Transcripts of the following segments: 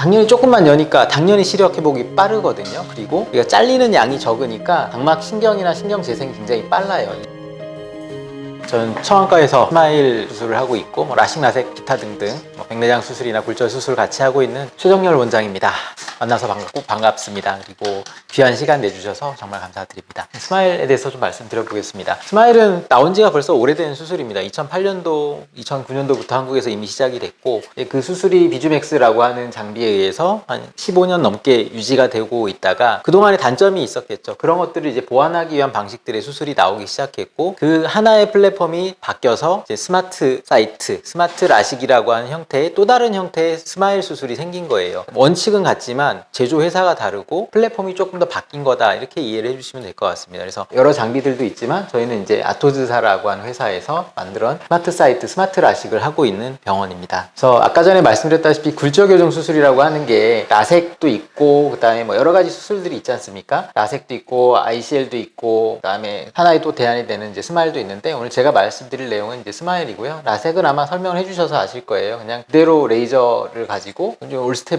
당연히 조금만 여니까 당연히 시력 회복이 빠르거든요. 그리고 우리가 잘리는 양이 적으니까 각막 신경이나 신경 재생이 굉장히 빨라요. 저는 처방과에서 스마일 수술을 하고 있고 라식, 라섹, 기타 등등 백내장 수술이나 굴절 수술 같이 하고 있는 최정열 원장입니다. 만나서 반갑고 반갑습니다. 그리고 귀한 시간 내주셔서 정말 감사드립니다. 스마일에 대해서 좀 말씀드려보겠습니다. 스마일은 나온 지가 벌써 오래된 수술입니다. 2008년도, 2009년도부터 한국에서 이미 시작이 됐고 그 수술이 비주맥스라고 하는 장비에 의해서 한 15년 넘게 유지가 되고 있다가 그동안에 단점이 있었겠죠. 그런 것들을 이제 보완하기 위한 방식들의 수술이 나오기 시작했고 그 하나의 플랫폼이 바뀌어서 이제 스마트 사이트, 스마트 라식이라고 하는 형태의 또 다른 형태의 스마일 수술이 생긴 거예요. 원칙은 같지만 제조 회사가 다르고 플랫폼이 조금 더 바뀐 거다 이렇게 이해를 해주시면 될 것 같습니다. 그래서 여러 장비들도 있지만 저희는 이제 아토즈사라고 하는 회사에서 만든 스마트 사이트, 스마트 라식을 하고 있는 병원입니다. 그래서 아까 전에 말씀드렸다시피 굴절 교정 수술이라고 하는 게 라섹도 있고 그다음에 여러 가지 수술들이 있지 않습니까? 라섹도 있고 ICL도 있고 그다음에 하나의 또 대안이 되는 이제 스마일도 있는데 오늘 제가 말씀드릴 내용은 이제 스마일이고요. 라섹은 아마 설명을 해주셔서 아실 거예요. 그냥 그대로 레이저를 가지고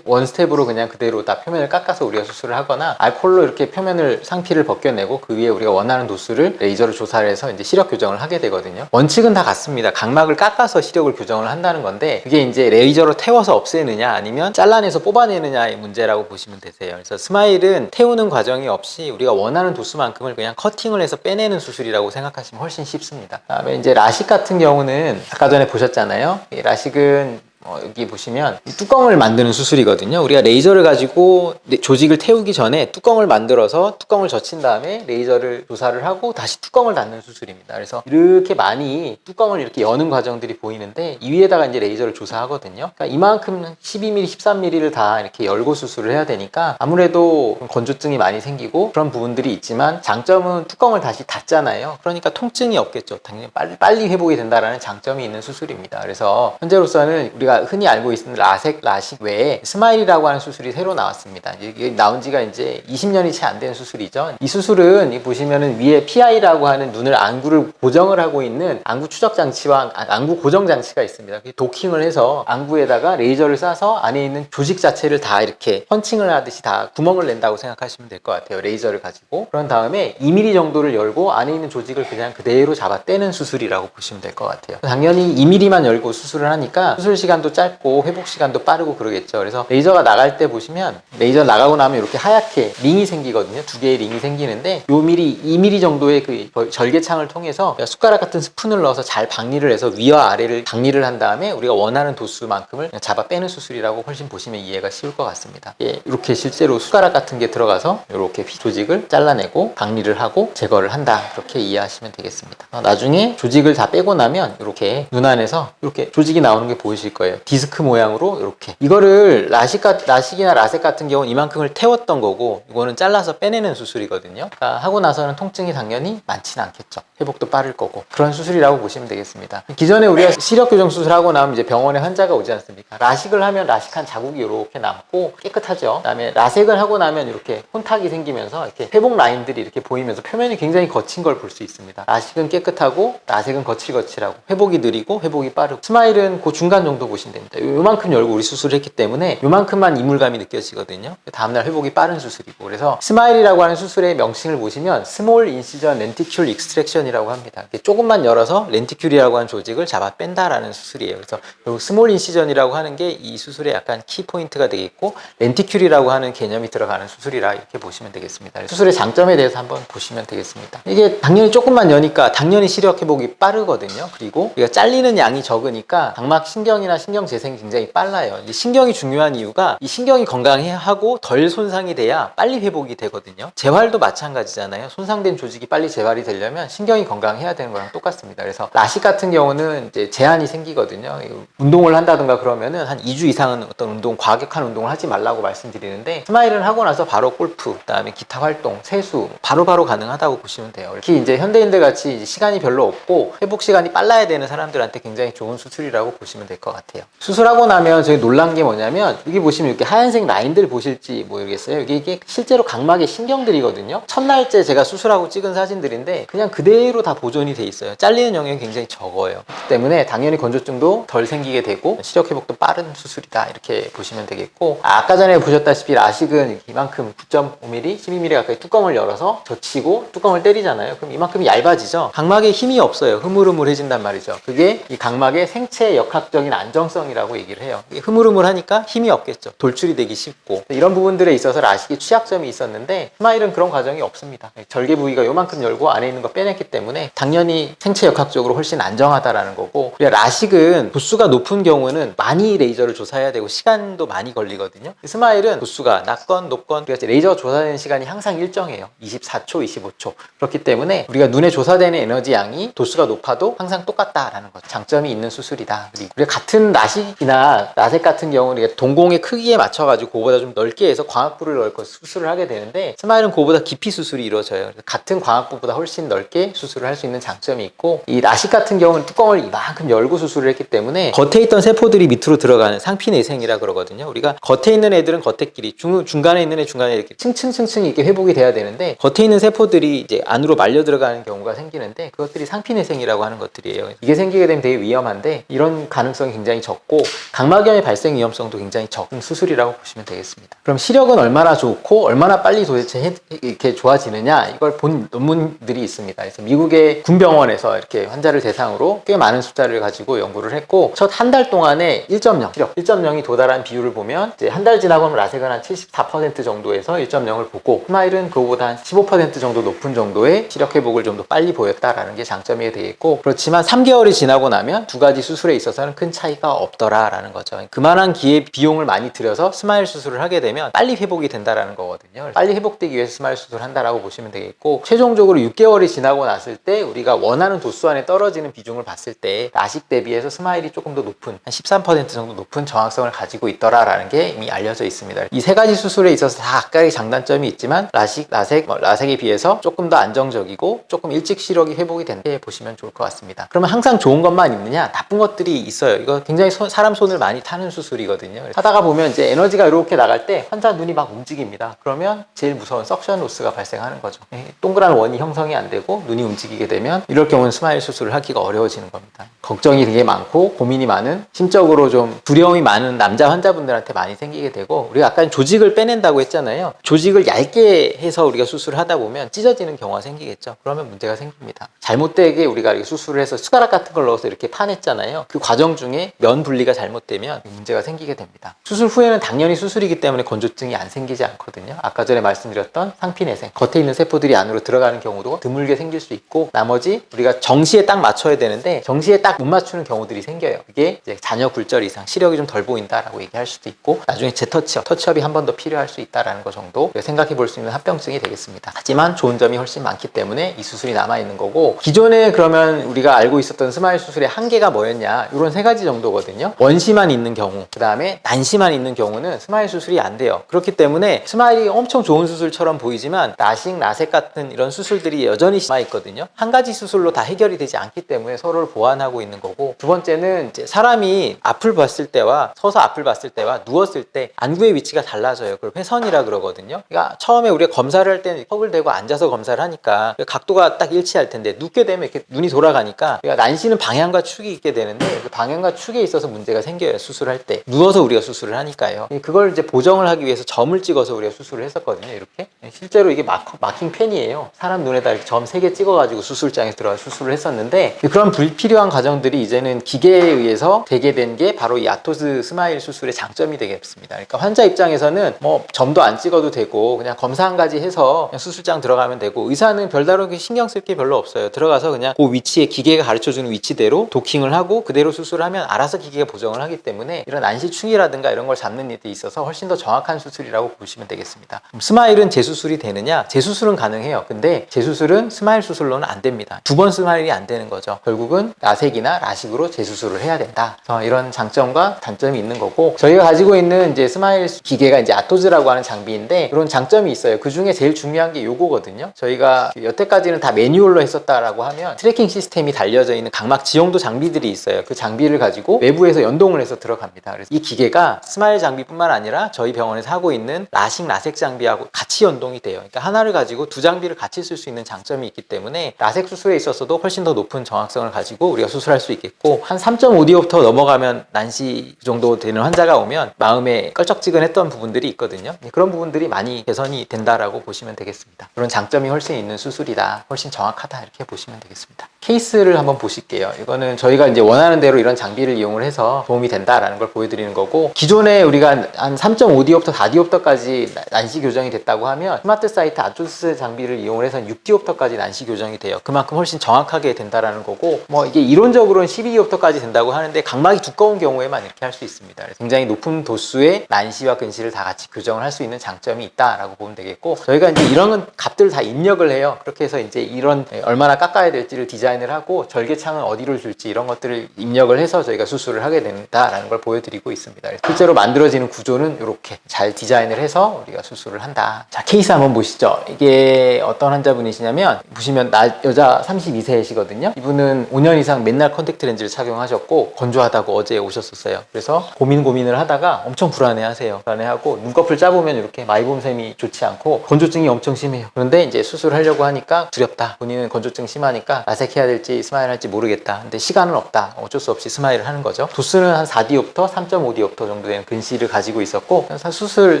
원 스텝으로 그냥 그대로 다 표면을 깎아서 우리가 수술을 하거나 알콜로 이렇게 표면을 상피를 벗겨내고 그 위에 우리가 원하는 도수를 레이저로 조사를 해서 이제 시력 교정을 하게 되거든요. 원칙은 다 같습니다. 각막을 깎아서 시력을 교정을 한다는 건데 그게 이제 레이저로 태워서 없애느냐 아니면 잘라내서 뽑아내느냐의 문제라고 보시면 되세요. 그래서 스마일은 태우는 과정이 없이 우리가 원하는 도수만큼을 그냥 커팅을 해서 빼내는 수술이라고 생각하시면 훨씬 쉽습니다. 그다음에 이제 라식 같은 경우는 아까 전에 보셨잖아요. 이 라식은 여기 보시면 뚜껑을 만드는 수술이거든요. 우리가 레이저를 가지고 조직을 태우기 전에 뚜껑을 만들어서 뚜껑을 젖힌 다음에 레이저를 조사를 하고 다시 뚜껑을 닫는 수술입니다. 그래서 이렇게 많이 뚜껑을 이렇게 여는 과정들이 보이는데 이 위에다가 이제 레이저를 조사하거든요. 그러니까 이만큼 12mm, 13mm를 다 이렇게 열고 수술을 해야 되니까 아무래도 건조증이 많이 생기고 그런 부분들이 있지만 장점은 뚜껑을 다시 닫잖아요. 그러니까 통증이 없겠죠. 당연히 빨리 회복이 된다라는 장점이 있는 수술입니다. 그래서 현재로서는 우리가 흔히 알고 있는 라섹, 라식 외에 스마일이라고 하는 수술이 새로 나왔습니다. 이게 나온 지가 이제 20년이 채 안 된 수술이죠. 이 수술은 보시면은 위에 PI라고 하는 안구를 고정을 하고 있는 안구 추적 장치와 안구 고정 장치가 있습니다. 도킹을 해서 안구에다가 레이저를 쏴서 안에 있는 조직 자체를 다 이렇게 펀칭을 하듯이 다 구멍을 낸다고 생각하시면 될 것 같아요. 레이저를 가지고. 그런 다음에 2mm 정도를 열고 안에 있는 조직을 그냥 그대로 잡아 떼는 수술이라고 보시면 될 것 같아요. 당연히 2mm만 열고 수술을 하니까 수술 시간도 짧고 회복 시간도 빠르고 그러겠죠. 그래서 레이저가 나갈 때 보시면 레이저 나가고 나면 이렇게 하얗게 링이 생기거든요. 두 개의 링이 생기는데 요 미리 2mm 정도의 그 절개창을 통해서 숟가락 같은 스푼을 넣어서 잘 박리를 해서 위와 아래를 박리를 한 다음에 우리가 원하는 도수만큼을 잡아 빼는 수술이라고 훨씬 보시면 이해가 쉬울 것 같습니다. 예, 이렇게 실제로 숟가락 같은 게 들어가서 이렇게 조직을 잘라내고 박리를 하고 제거를 한다. 그렇게 이해하시면 되겠습니다. 나중에 조직을 다 빼고 나면 이렇게 눈 안에서 이렇게 조직이 나오는 게 보이실 거예요. 디스크 모양으로 이렇게. 이거를 라식이나 라섹 같은 경우는 이만큼을 태웠던 거고 이거는 잘라서 빼내는 수술이거든요. 그러니까 하고 나서는 통증이 당연히 많지는 않겠죠. 회복도 빠를 거고 그런 수술이라고 보시면 되겠습니다. 기존에 우리가 시력 교정 수술하고 나면 이제 병원에 환자가 오지 않습니까? 라식을 하면 라식한 자국이 이렇게 남고 깨끗하죠. 그다음에 라섹을 하고 나면 이렇게 혼탁이 생기면서 이렇게 회복 라인들이 이렇게 보이면서 표면이 굉장히 거친 걸 볼 수 있습니다. 라식은 깨끗하고 라섹은 거칠거칠하고 회복이 느리고 회복이 빠르고 스마일은 그 중간 정도 보시면 됩니다. 요만큼 열고 우리 수술을 했기 때문에 요만큼만 이물감이 느껴지거든요. 다음날 회복이 빠른 수술이고 그래서 스마일이라고 하는 수술의 명칭을 보시면 스몰 인시전 렌티큘 익스트랙션이라고 합니다. 조금만 열어서 렌티큘이라고 하는 조직을 잡아 뺀다라는 수술이에요. 그래서 스몰 인시전이라고 하는 게 이 수술의 약간 키포인트가 되겠고 렌티큘이라고 하는 개념이 들어가는 수술이라 이렇게 보시면 되겠습니다. 수술의 장점에 대해서 한번 보시면 되겠습니다. 이게 당연히 조금만 여니까 당연히 시력 회복이 빠르거든요. 그리고 우리가 잘리는 양이 적으니까 각막 신경이나 신경 재생이 굉장히 빨라요. 신경이 중요한 이유가 이 신경이 건강하고 덜 손상이 돼야 빨리 회복이 되거든요. 재활도 마찬가지잖아요. 손상된 조직이 빨리 재활이 되려면 신경이 건강해야 되는 거랑 똑같습니다. 그래서 라식 같은 경우는 이제 제한이 생기거든요. 운동을 한다든가 그러면은 한 2주 이상은 어떤 운동, 과격한 운동을 하지 말라고 말씀드리는데 스마일을 하고 나서 바로 골프, 그다음에 기타 활동, 세수 바로바로 가능하다고 보시면 돼요. 특히 이제 현대인들 같이 시간이 별로 없고 회복 시간이 빨라야 되는 사람들한테 굉장히 좋은 수술이라고 보시면 될 것 같아요. 같아요. 수술하고 나면 저희 놀란 게 뭐냐면 여기 보시면 이렇게 하얀색 라인들 보실지 모르겠어요. 이게 실제로 각막의 신경들이거든요. 첫날째 제가 수술하고 찍은 사진들인데 그냥 그대로 다 보존이 돼 있어요. 잘리는 영역이 굉장히 적어요. 그렇기 때문에 당연히 건조증도 덜 생기게 되고 시력 회복도 빠른 수술이다 이렇게 보시면 되겠고, 아까 전에 보셨다시피 라식은 이만큼 9.5mm, 12mm 가까이 뚜껑을 열어서 젖히고 뚜껑을 때리잖아요. 그럼 이만큼이 얇아지죠. 각막에 힘이 없어요. 흐물흐물해진단 말이죠. 그게 이 각막의 생체 역학적인 안정성이라고 얘기를 해요. 흐물흐물하니까 힘이 없겠죠. 돌출이 되기 쉽고, 이런 부분들에 있어서 라식이 취약점이 있었는데 스마일은 그런 과정이 없습니다. 절개 부위가 요만큼 열고 안에 있는 거 빼냈기 때문에 당연히 생체 역학적으로 훨씬 안정하다라는 거고, 라식은 도수가 높은 경우는 많이 레이저를 조사해야 되고 시간도 많이 걸리거든요. 스마일은 도수가 낮건 높건 우리가 레이저 조사되는 시간이 항상 일정해요. 24초, 25초. 그렇기 때문에 우리가 눈에 조사되는 에너지 양이 도수가 높아도 항상 똑같다라는 거죠. 장점이 있는 수술이다. 그리고 우리가 같은 라식이나 라섹 같은 경우는 우리가 동공의 크기에 맞춰가지고 그거보다 좀 넓게 해서 광학부를 넣고 수술을 하게 되는데 스마일은 그거보다 깊이 수술이 이루어져요. 같은 광학부보다 훨씬 넓게 수술을 할 수 있는 장점이 있고, 이 라식 같은 경우는 뚜껑을 이만큼 열고 수술을 했기 때문에 겉에 있던 세포들이 밑으로 들어가는 상피내생이라 그러거든요. 우리가 겉에 있는 애들은 겉에끼리, 중간에 있는 애 중간에 이렇게 층층층층 이렇게 회복이 돼야 되는데 겉에 있는 세포들이 이제 안으로 말려 들어가는 경우가 생기는데 그것들이 상피내생이라고 하는 것들이에요. 이게 생기게 되면 되게 위험한데 이런 가능성이 굉장히 적고 각막염의 발생 위험성도 굉장히 적은 수술이라고 보시면 되겠습니다. 그럼 시력은 얼마나 좋고 얼마나 빨리 도대체 이렇게 좋아지느냐, 이걸 본 논문들이 있습니다. 그래서 미국의 군병원에서 이렇게 환자를 대상으로 꽤 많은 숫자를 가지고 연구를 했고, 첫 한 달 동안에 1.0 시력 1.0이 도달한 비율을 보면 이제 한 달 지나고 나면 라섹은 한 74% 정도에서 1.0을 보고 스마일은 그거보다 한 15% 정도 높은 정도의 시력 회복을 좀 더 빨리 보였다라는 게 장점이 되겠고, 그렇지만 3개월이 지나고 나면 두 가지 수술에 있어서는 큰 차이가 없더라라는 거죠. 그만한 비용을 많이 들여서 스마일 수술을 하게 되면 빨리 회복이 된다라는 거거든요. 빨리 회복되기 위해서 스마일 수술을 한다라고 보시면 되겠고, 최종적으로 6개월이 지나고 났을 때 우리가 원하는 도수 안에 떨어지는 비중을 봤을 때 라식 대비해서 스마일이 조금 더 높은, 한 13% 정도 높은 정확성을 가지고 있더라라는 게 이미 알려져 있습니다. 이 세 가지 수술에 있어서 다 각각의 장단점이 있지만 라식, 라섹에 비해서 조금 더 안정적이고 조금 일찍 시력이 회복이 된다 보시면 좋을 것 같습니다. 그러면 항상 좋은 것만 있느냐? 나쁜 것들이 있어요. 이거 굉장히 사람 손을 많이 타는 수술이거든요. 하다가 보면 이제 에너지가 이렇게 나갈 때 환자 눈이 막 움직입니다. 그러면 제일 무서운 석션 로스가 발생하는 거죠. 동그란 원이 형성이 안 되고 눈이 움직이게 되면 이럴 경우는 스마일 수술을 하기가 어려워지는 겁니다. 걱정이 되게 많고 고민이 많은, 심적으로 좀 두려움이 많은 남자 환자분들한테 많이 생기게 되고, 우리가 아까 조직을 빼낸다고 했잖아요. 조직을 얇게 해서 우리가 수술을 하다 보면 찢어지는 경우가 생기겠죠. 그러면 문제가 생깁니다. 잘못되게 우리가 수술을 해서 숟가락 같은 걸 넣어서 이렇게 파냈잖아요. 그 과정 중에 면 분리가 잘못되면 문제가 생기게 됩니다. 수술 후에는 당연히 수술이기 때문에 건조증이 안 생기지 않거든요. 아까 전에 말씀드렸던 상피내생, 겉에 있는 세포들이 안으로 들어가는 경우도 드물게 생길 수 있고, 나머지 우리가 정시에 딱 맞춰야 되는데 정시에 딱 못 맞추는 경우들이 생겨요. 그게 이제 잔여 굴절 이상 시력이 좀 덜 보인다라고 얘기할 수도 있고, 나중에 터치업이 한 번 더 필요할 수 있다라는 거 정도 생각해 볼 수 있는 합병증이 되겠습니다. 하지만 좋은 점이 훨씬 많기 때문에 이 수술이 남아 있는 거고, 기존에 그러면 우리가 알고 있었던 스마일 수술의 한계가 뭐였냐, 이런 세 가지 정도거든요. 원시만 있는 경우, 그 다음에 난시만 있는 경우는 스마일 수술이 안 돼요. 그렇기 때문에 스마일이 엄청 좋은 수술처럼 보이지만 라식, 라섹 같은 이런 수술들이 여전히 남아 있거든요. 한 가지 수술로 다 해결이 되지 않기 때문에 서로를 보완하고 있는 거고, 두 번째는 이제 사람이 앞을 봤을 때와 서서 앞을 봤을 때와 누웠을 때 안구의 위치가 달라져요. 그걸 회선이라 그러거든요. 그러니까 처음에 우리가 검사를 할 때는 턱을 대고 앉아서 검사를 하니까 각도가 딱 일치할 텐데, 눕게 되면 이렇게 눈이 돌아가니까 우리가 난시는 방향과 축이 있게 되는데 그 방향과 축에 있어서 문제가 생겨요. 수술할 때 누워서 우리가 수술을 하니까요. 그걸 이제 보정을 하기 위해서 점을 찍어서 우리가 수술을 했었거든요. 이렇게 실제로 이게 마킹 펜이에요. 사람 눈에다 이렇게 점 3개 찍어가지고 수술장에 들어가 수술을 했었는데, 그런 불필요한 과정들이 이제는 기계에 의해서 되게 된 게 바로 이 아토즈 스마일 수술의 장점이 되겠습니다. 그러니까 환자 입장에서는 뭐 점도 안 찍어도 되고 그냥 검사 한 가지 해서 그냥 수술장 들어가면 되고, 의사는 별다르게 신경 쓸 게 별로 없어요. 들어가서 그냥 그 위치에 기계가 가르쳐주는 위치대로 도킹을 하고 그대로 수술을 하면 알아서 기계가 보정을 하기 때문에 이런 안시충이라든가 이런 걸 잡는 일이 있어서 훨씬 더 정확한 수술이라고 보시면 되겠습니다. 그럼 스마일은 재수술이 되느냐? 재수술은 가능해요. 근데 재수술은 스마일 수술로는 안 됩니다. 2번 스마일이 안 되는 거죠. 결국은 라섹이나 라식으로 재수술을 해야 된다. 이런 장점과 단점이 있는 거고, 저희가 가지고 있는 이제 스마일 기계가 이제 아토즈라고 하는 장비인데 그런 장점이 있어요. 그 중에 제일 중요한 게 요거거든요. 저희가 여태까지는 다 매뉴얼로 했었다라고 하면 트래킹 시스템이 달려져 있는 각막 지용도 장비들이 있어요. 그 장비를 가지고 외부에서 연동을 해서 들어갑니다. 그래서 이 기계가 스마일 장비뿐만 아니라 저희 병원에서 하고 있는 라식 라섹 장비하고 같이 연동이 돼요. 그러니까 하나를 가지고 두 장비를 같이 쓸 수 있는 장점이 있기 때문에 라섹 수술에 있어서도 훨씬 더 높은 정확성을 가지고 우리가 수술할 수 있겠고, 한 3.5D부터 넘어가면 난시 정도 되는 환자가 오면 마음에 껄쩍지근했던 부분들이 있거든요. 그런 부분들이 많이 개선이 된다라고 보시면 되겠습니다. 그런 장점이 훨씬 있는 수술이다, 훨씬 정확하다, 이렇게 보시면 되겠습니다. 케이스를 한번 보실게요. 이거는 저희가 이제 원하는 대로 이런 장비를 이용을 해서 도움이 된다라는 걸 보여드리는 거고, 기존에 우리가 한 3.5D부터 4D부터까지 난시 교정이 됐다고 하면 스마트 사이트 아토스 장비를 이용을 해서 6D부터까지 난시 교정이 돼요. 그만큼 훨씬 정확하게 된다라는 거고, 뭐 이게 이론적으로는 12D부터까지 된다고 하는데 각막이 두꺼운 경우에만 이렇게 할 수 있습니다. 굉장히 높은 도수의 난시와 근시를 다 같이 교정을 할 수 있는 장점이 있다라고 보면 되겠고, 저희가 이제 이런 값들을 다 입력을 해요. 그렇게 해서 이제 이런 얼마나 깎아야 될지를 디자인을 하고 절개창은 어디로 줄지 이런 것들을 입력을 해서 저희가 수술을 하게 된다라는 걸 보여드리고 있습니다. 실제로 만들어지는 구조는 이렇게 잘 디자인을 해서 우리가 수술을 한다. 자, 케이스 한번 보시죠. 이게 어떤 환자분이시냐면, 보시면 여자 32세이시거든요. 이분은 5년 이상 맨날 컨택트 렌즈를 착용하셨고 건조하다고 어제 오셨었어요. 그래서 고민을 하다가 엄청 불안해하세요. 불안해하고 눈꺼풀 짜보면 이렇게 마이봄샘이 좋지 않고 건조증이 엄청 심해요. 그런데 이제 수술하려고 하니까 두렵다. 본인은 건조증 심하니까 라섹해야 될지 스마일 할지 모르겠다. 근데 시간은 없다. 어쩔 수 없이 스마일을 하는 거죠. 도수는 한 4D옵터, 3.5D옵터 정도 되는 근시를 가지고 있었고 수술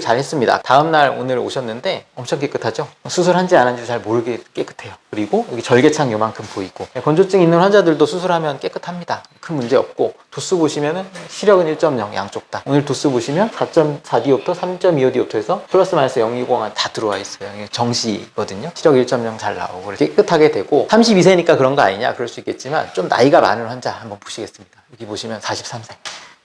잘 했습니다. 다음날 오늘 오셨는데 엄청 깨끗하죠? 수술한지 안 한지 잘 모르게 깨끗해요. 그리고 여기 절개창 요만큼 보이고, 건조증 있는 환자들도 수술하면 깨끗합니다. 큰 문제 없고, 도수 보시면은 시력은 1.0 양쪽 다. 오늘 도수 보시면 4.4D옵터, 3.25D옵터에서 플러스 마이너스 020 다 들어와 있어요. 이게 정시거든요. 시력 1.0 잘 나오고 깨끗하게 되고, 32세니까 그런 거 아니냐 그럴 수 있겠지만 좀 나이가 많은 환자 한번 보시겠습니다. 여기 보시면 43세.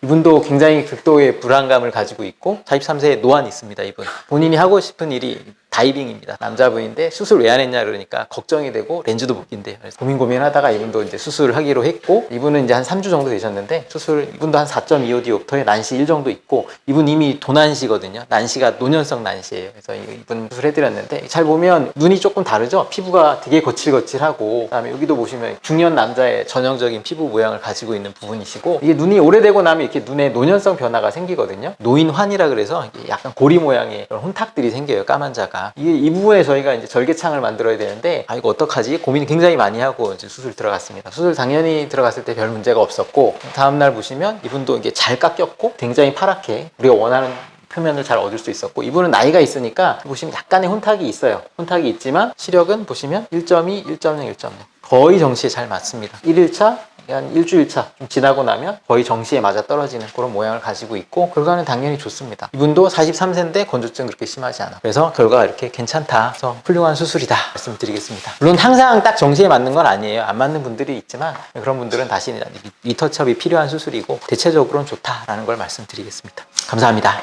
이분도 굉장히 극도의 불안감을 가지고 있고 43세에 노안이 있습니다. 이분 본인이 하고 싶은 일이 다이빙입니다. 남자분인데 수술 왜 안 했냐 그러니까 걱정이 되고 렌즈도 못 낀대요. 그래서 고민하다가 이분도 이제 수술을 하기로 했고, 이분은 이제 한 3주 정도 되셨는데 이분도 한 4.25D옵터에 난시 1 정도 있고, 이분 이미 도난시거든요. 난시가 노년성 난시예요. 그래서 이분 수술해드렸는데 잘 보면 눈이 조금 다르죠. 피부가 되게 거칠거칠하고, 그다음에 여기도 보시면 중년 남자의 전형적인 피부 모양을 가지고 있는 부분이시고, 이게 눈이 오래되고 나면 이렇게 눈에 노년성 변화가 생기거든요. 노인환이라 그래서 약간 고리 모양의 그런 혼탁들이 생겨요. 까만 자가. 이 부분에 저희가 이제 절개창을 만들어야 되는데, 이거 어떡하지? 고민 굉장히 많이 하고 이제 수술 들어갔습니다. 수술 당연히 들어갔을 때 별 문제가 없었고, 다음날 보시면 이분도 이게 잘 깎였고 굉장히 파랗게 우리가 원하는 표면을 잘 얻을 수 있었고, 이분은 나이가 있으니까 보시면 약간의 혼탁이 있어요. 혼탁이 있지만 시력은 보시면 1.2, 1.0, 1.0 거의 정시에 잘 맞습니다. 1일차 한 일주일차 좀 지나고 나면 거의 정시에 맞아 떨어지는 그런 모양을 가지고 있고, 결과는 당연히 좋습니다. 이분도 43세인데 건조증 그렇게 심하지 않아. 그래서 결과가 이렇게 괜찮다. 그래서 훌륭한 수술이다 말씀드리겠습니다. 물론 항상 딱 정시에 맞는 건 아니에요. 안 맞는 분들이 있지만 그런 분들은 다시 리터치업이 필요한 수술이고 대체적으로는 좋다라는 걸 말씀드리겠습니다. 감사합니다.